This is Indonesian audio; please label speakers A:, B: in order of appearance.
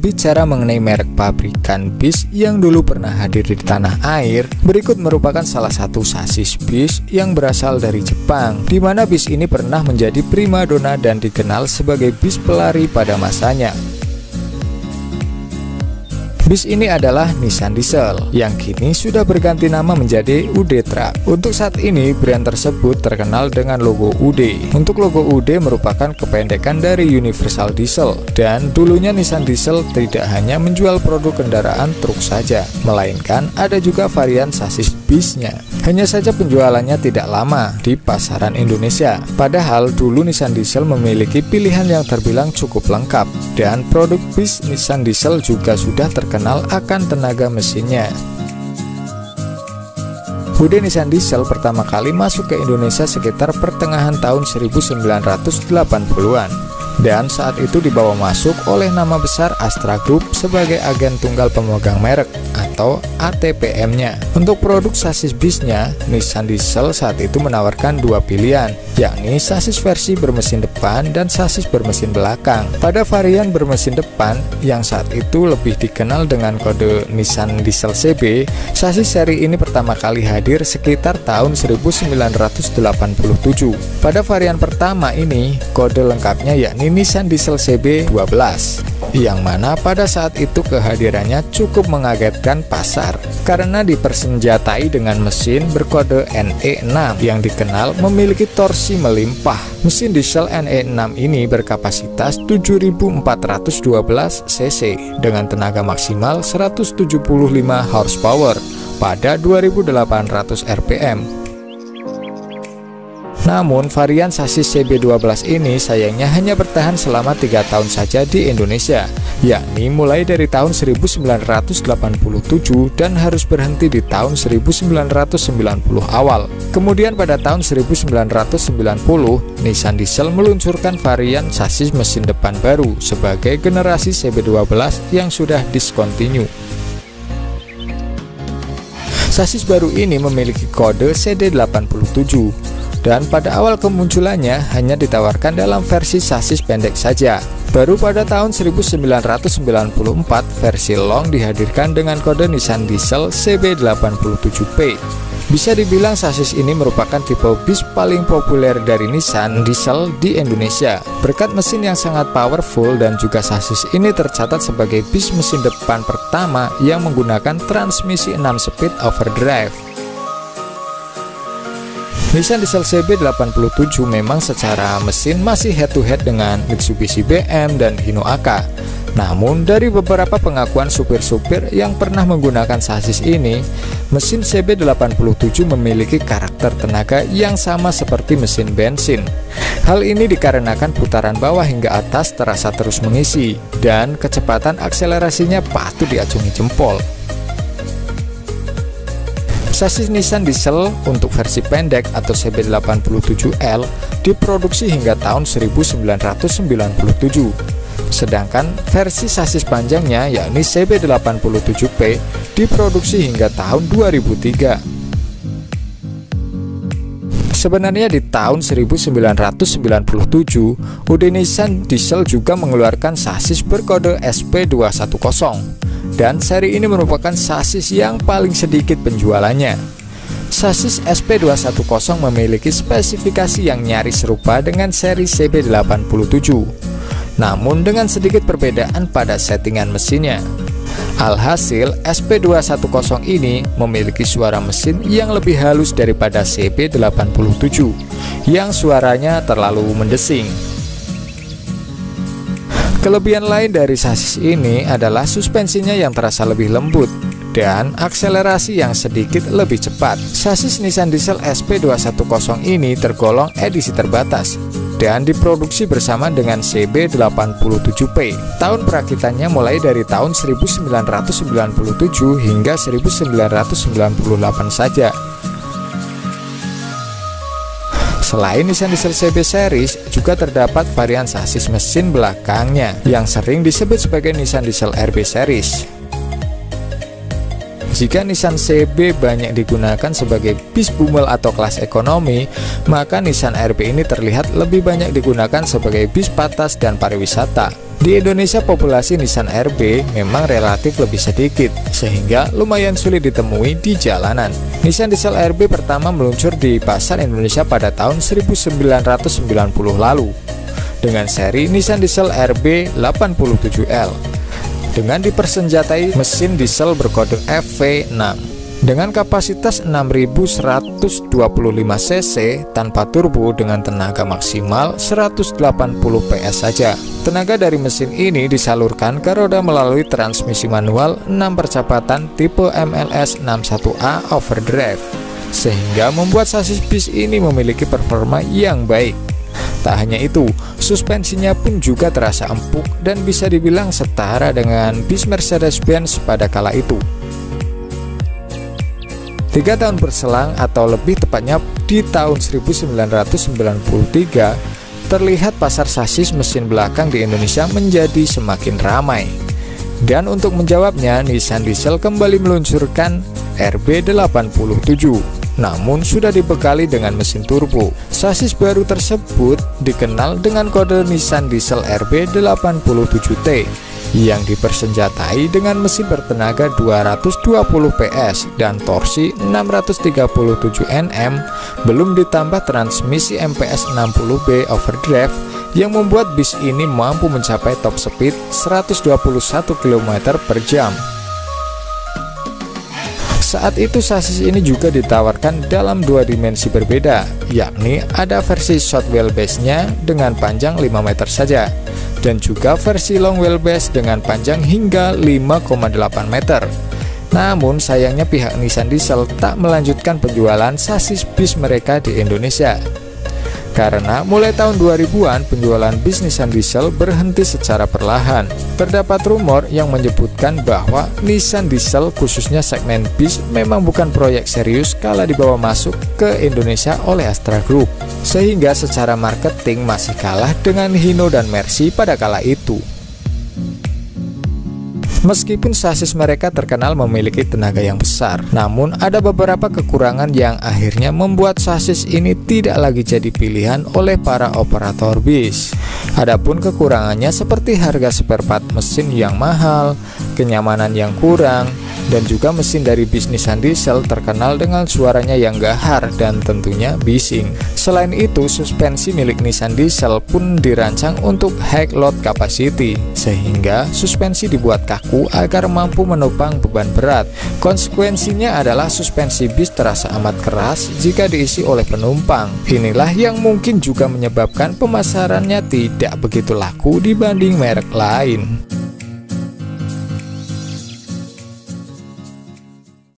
A: berbicara mengenai merek pabrikan bis yang dulu pernah hadir di tanah air, berikut merupakan salah satu sasis bis yang berasal dari Jepang, di mana bis ini pernah menjadi primadona dan dikenal sebagai bis pelari pada masanya. Bis ini adalah Nissan Diesel yang kini sudah berganti nama menjadi UD Truck. Untuk saat ini brand tersebut terkenal dengan logo UD. Untuk logo UD merupakan kependekan dari Universal Diesel, dan dulunya Nissan Diesel tidak hanya menjual produk kendaraan truk saja, melainkan ada juga varian sasis bisnya. Hanya saja penjualannya tidak lama di pasaran Indonesia. Padahal dulu Nissan Diesel memiliki pilihan yang terbilang cukup lengkap, dan produk bis Nissan Diesel juga sudah terkenal akan tenaga mesinnya. UD Nissan Diesel pertama kali masuk ke Indonesia sekitar pertengahan tahun 1980-an, dan saat itu dibawa masuk oleh nama besar Astra Group sebagai agen tunggal pemegang merek atau ATPM-nya. Untuk produk sasis bisnya, Nissan Diesel saat itu menawarkan dua pilihan, yakni sasis versi bermesin depan dan sasis bermesin belakang. Pada varian bermesin depan yang saat itu lebih dikenal dengan kode Nissan Diesel CB, sasis seri ini pertama kali hadir sekitar tahun 1987. Pada varian pertama ini, kode lengkapnya yakni Nissan Diesel CB12, yang mana pada saat itu kehadirannya cukup mengagetkan pasar karena dipersenjatai dengan mesin berkode NE6 yang dikenal memiliki torsi melimpah. Mesin diesel NE6 ini berkapasitas 7.412 cc dengan tenaga maksimal 175 horsepower pada 2.800 rpm. Namun varian sasis CB12 ini sayangnya hanya bertahan selama 3 tahun saja di Indonesia, yakni mulai dari tahun 1987 dan harus berhenti di tahun 1990 awal. Kemudian pada tahun 1990, Nissan Diesel meluncurkan varian sasis mesin depan baru sebagai generasi CB12 yang sudah discontinue. Sasis baru ini memiliki kode CD87, dan pada awal kemunculannya hanya ditawarkan dalam versi sasis pendek saja. Baru pada tahun 1994 versi long dihadirkan dengan kode Nissan Diesel CB87P. Bisa dibilang sasis ini merupakan tipe bis paling populer dari Nissan Diesel di Indonesia, berkat mesin yang sangat powerful, dan juga sasis ini tercatat sebagai bis mesin depan pertama yang menggunakan transmisi 6 speed overdrive. Nissan Diesel CB87 memang secara mesin masih head-to-head dengan Mitsubishi BM dan Hino AK. Namun dari beberapa pengakuan supir-supir yang pernah menggunakan sasis ini, mesin CB87 memiliki karakter tenaga yang sama seperti mesin bensin. Hal ini dikarenakan putaran bawah hingga atas terasa terus mengisi, dan kecepatan akselerasinya patut diacungi jempol. Sasis Nissan Diesel untuk versi pendek atau CB87L diproduksi hingga tahun 1997. Sedangkan versi sasis panjangnya yakni CB87P diproduksi hingga tahun 2003. Sebenarnya di tahun 1997, UD Nissan Diesel juga mengeluarkan sasis berkode SP210, dan seri ini merupakan sasis yang paling sedikit penjualannya. Sasis SP210 memiliki spesifikasi yang nyaris serupa dengan seri CB87, namun dengan sedikit perbedaan pada settingan mesinnya. Alhasil, SP210 ini memiliki suara mesin yang lebih halus daripada CB87 yang suaranya terlalu mendesing. Kelebihan lain dari sasis ini adalah suspensinya yang terasa lebih lembut dan akselerasi yang sedikit lebih cepat. Sasis Nissan Diesel SP210 ini tergolong edisi terbatas dan diproduksi bersama dengan CB87P. Tahun perakitannya mulai dari tahun 1997 hingga 1998 saja. Selain Nissan Diesel CB Series, juga terdapat varian sasis mesin belakangnya yang sering disebut sebagai Nissan Diesel RB Series. Jika Nissan CB banyak digunakan sebagai bis bumel atau kelas ekonomi, maka Nissan RB ini terlihat lebih banyak digunakan sebagai bis patas dan pariwisata. Di Indonesia populasi Nissan RB memang relatif lebih sedikit, sehingga lumayan sulit ditemui di jalanan. Nissan Diesel RB pertama meluncur di pasar Indonesia pada tahun 1990 lalu, dengan seri Nissan Diesel RB 87L. Dengan dipersenjatai mesin diesel berkode FV6 dengan kapasitas 6125 cc tanpa turbo dengan tenaga maksimal 180 PS saja. Tenaga dari mesin ini disalurkan ke roda melalui transmisi manual 6 percepatan tipe MLS 61A overdrive, sehingga membuat sasis bis ini memiliki performa yang baik. Tak hanya itu, suspensinya pun juga terasa empuk dan bisa dibilang setara dengan bis Mercedes-Benz pada kala itu. 3 tahun berselang atau lebih tepatnya di tahun 1993, terlihat pasar sasis mesin belakang di Indonesia menjadi semakin ramai. Dan untuk menjawabnya, Nissan Diesel kembali meluncurkan RB87. Namun sudah dibekali dengan mesin turbo. Sasis baru tersebut dikenal dengan kode Nissan Diesel RB87T yang dipersenjatai dengan mesin bertenaga 220 PS dan torsi 637 Nm, belum ditambah transmisi MPS 60B overdrive yang membuat bis ini mampu mencapai top speed 121 km/jam. Saat itu sasis ini juga ditawarkan dalam 2 dimensi berbeda, yakni ada versi short wheelbase-nya dengan panjang 5 meter saja, dan juga versi long wheelbase dengan panjang hingga 5,8 meter. Namun sayangnya pihak Nissan Diesel tak melanjutkan penjualan sasis bis mereka di Indonesia. Karena mulai tahun 2000-an penjualan bis Nissan Diesel berhenti secara perlahan. Terdapat rumor yang menyebutkan bahwa Nissan Diesel khususnya segmen bis memang bukan proyek serius kala dibawa masuk ke Indonesia oleh Astra Group, sehingga secara marketing masih kalah dengan Hino dan Mercy pada kala itu. Meskipun sasis mereka terkenal memiliki tenaga yang besar, namun ada beberapa kekurangan yang akhirnya membuat sasis ini tidak lagi jadi pilihan oleh para operator bis. Adapun kekurangannya seperti harga spare part mesin yang mahal, kenyamanan yang kurang, dan juga mesin dari bis Nissan Diesel terkenal dengan suaranya yang gahar dan tentunya bising. Selain itu, suspensi milik Nissan Diesel pun dirancang untuk high load capacity, sehingga suspensi dibuat kaku agar mampu menopang beban berat. Konsekuensinya adalah suspensi bis terasa amat keras jika diisi oleh penumpang. Inilah yang mungkin juga menyebabkan pemasarannya tidak begitu laku dibanding merek lain.